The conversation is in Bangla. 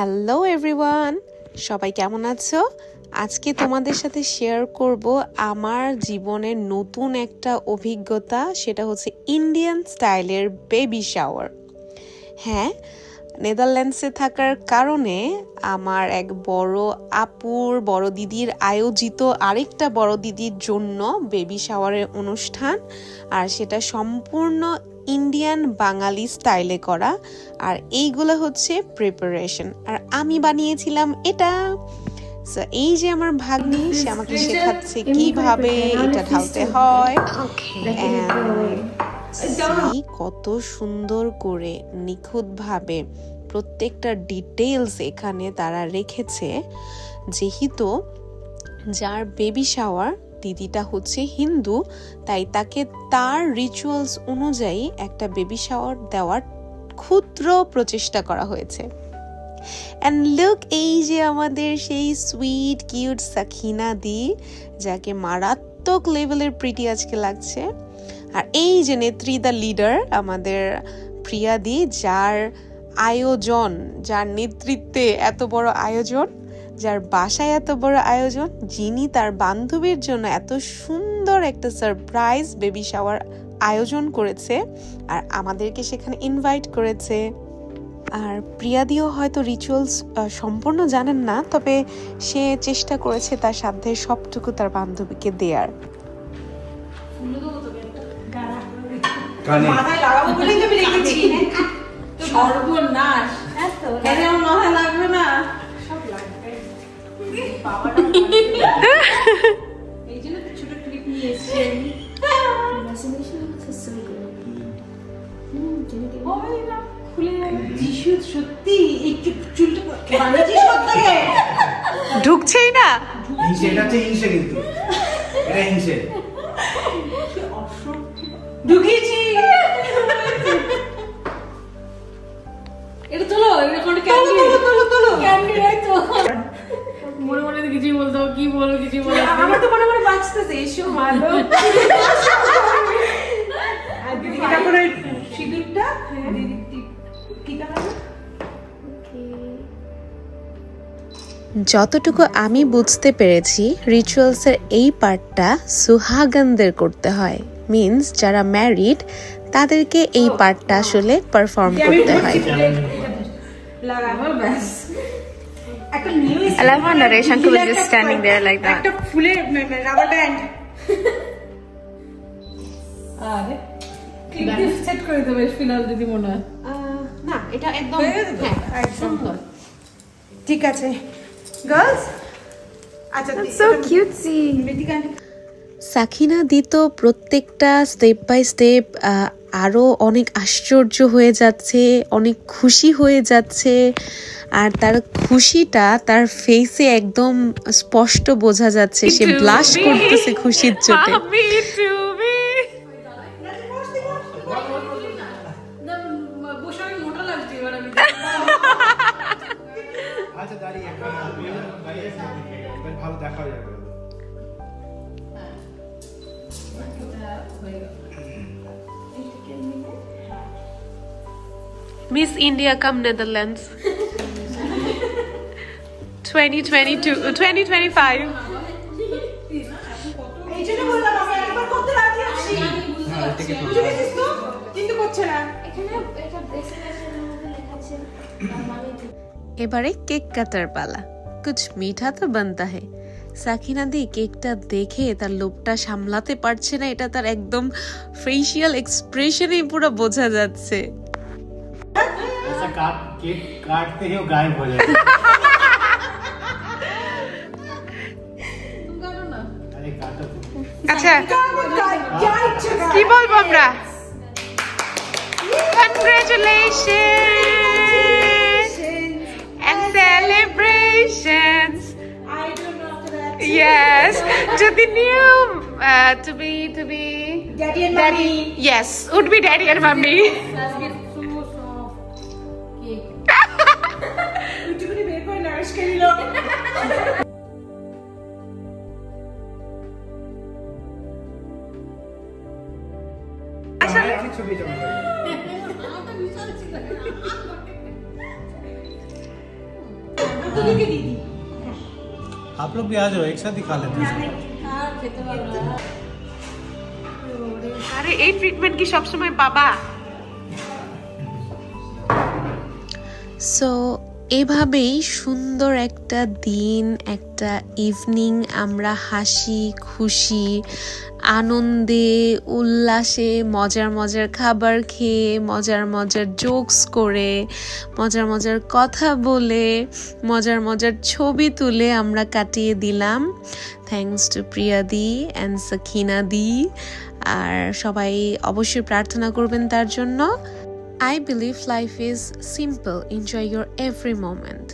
হ্যালো এভরিওয়ান, সবাই কেমন আছো? আজকে তোমাদের সাথে শেয়ার করব আমার জীবনের নতুন একটা অভিজ্ঞতা। সেটা হচ্ছে ইন্ডিয়ান স্টাইলের বেবি শাওয়ার। হ্যাঁ, নেদারল্যান্ডসে থাকার কারণে আমার এক বড় দিদির আয়োজিত আরেকটা বড় দিদির জন্য বেবি শাওয়ারের অনুষ্ঠান, আর সেটা সম্পূর্ণ ইন্ডিয়ান বাঙালি স্টাইলে করা। আর এইগুলো হচ্ছে প্রিপারেশন, আর আমি বানিয়েছিলাম এটা। এই যে আমার ভাগ্নি, সে আমাকে শেখাচ্ছে কিভাবে এটা ঢালতে হয়। কত সুন্দর করে নিখুঁতভাবে প্রত্যেকটা ডিটেলস এখানে তারা রেখেছে। যেহেতু যার বেবি শাওয়ার, দিদিটা হচ্ছে হিন্দু, তাই তাকে তার রিচুয়ালস অনুযায়ী একটা বেবি শাওয়ার দেওয়ার ক্ষুদ্র প্রচেষ্টা করা হয়েছে। অ্যান্ড লুক, এই যে আমাদের সেই সুইট কিউট সাকিনা দি, যাকে মারাত্মক লেভেলের প্রিটি আজকে লাগছে। আর এই যে নেত্রী দ্য লিডার, আমাদের প্রিয়া দি, যার নেতৃত্বে এত বড় আয়োজন, যার বাসায় এত বড় আয়োজন, যিনি তার বান্ধবীর জন্য এত সুন্দর একটা সারপ্রাইজ বেবি শাওয়ার আয়োজন করেছে আর আমাদেরকে সেখানে ইনভাইট করেছে। আর প্রিয়াদিও হয়তো রিচুয়ালস সম্পূর্ণ জানেন না, তবে সে চেষ্টা করেছে তার সাধ্যের সবটুকু তার বান্ধবীকে দেয়ার। মাথায় লাগাবো বলেই তো আমি রেখেছি। সর্বনাশ, এত আমার মাথায় লাগবে না, সব লাগবে। বাবাটা এই জন্য তো ছোট ক্লিপ নিয়ে এসেছি। যিশু সত্যি একটু চুলটা বানিয়েছিস কোত্থেকে? ঢুকছেই না। এটা হচ্ছে হিংসে, কিন্তু এটা হিংসে। ঢুকিয়েছি। এটা তোলো, এটা কোন ক্যান্ডি, তোলো ক্যান্ডি রাখো। মনে মনে কিছু বলতো, কি বলবো কিছু বলবো, আমার তো মনে মনে বাঁচতেছে। এসো ভালো। আর দিদি তারপরে সিঁদুরটা দিদি কি কালার? যতটুকু আমি বুঝতে পেরেছি, রিচুয়ালসের এই পার্টটা সুহাগানদের করতে হয়। মিন্স যারা ম্যারিড, তাদেরকে এই পার্টটা আসলে পারফর্ম করতে হয়। I love how Naresh uncle was just standing there like that. একটা ফুলের রাবার ব্যান্ড। আরে ক্লিপ সেট করে দেবে ফিনাল দিদি মনে হয়। না, এটা একদম সুন্দর। ঠিক আছে গার্লস। আচ্ছা, সো কিউটসি। সাকিনা দি তো প্রত্যেকটা স্টেপ বাই স্টেপ আরো অনেক আশ্চর্য হয়ে যাচ্ছে, অনেক খুশি হয়ে যাচ্ছে। আর তার খুশিটা তার ফেসে একদম স্পষ্ট বোঝা যাচ্ছে, সে ব্লাশ করতেছে খুশির চোটে। আচ্ছা, দাঁড়িয়ে ভালো দেখা যাবে। Miss India come Netherlands 2022 2025। এই জন্য বললাম আমি একবার করতে রাজি আছি। বুঝে গেছিস তো? কিন্তু করছে না। এখানে এটা ডেসক্রিপশনের মধ্যে লেখা আছে এবারে কেক কাটার পালা। কুছ মিঠা তো বানতা হে। সাকিনা দি কেকটা দেখে তার লোভটা সামলাতে পারছে না, এটা তার একদম ফেশিয়াল এক্সপ্রেশনেই পুরো বোঝা যাচ্ছে। केक काटते ही वो गायब हो जाएगा। अरे काटो। আচ্ছা, কি বলবো আমরা? Congratulations and celebrations. I don't know after that. Yes, to the new to be Daddy and mommy. Yes, would be daddy and mommy. একটুখানি বের করে নার্স কে দিল। আচ্ছা, ছবি জমা आप लोग भी आ जाओ, एक साथ ही खा लेते हैं। আরে এই ট্রিটমেন্ট কি সবসময় বাবা? সো এভাবেই সুন্দর একটা দিন, একটা ইভিনিং আমরা হাসি খুশি আনন্দে উল্লাসে মজার মজার খাবার খেয়ে মজার মজার জোকস করে মজার মজার কথা বলে মজার মজার ছবি তুলে আমরা কাটিয়ে দিলাম। থ্যাঙ্কস টু প্রিয়া দি অ্যান্ড সাকিনা দি। আর সবাই অবশ্যই প্রার্থনা করবেন তার জন্য। I believe life is simple. Enjoy your every moment.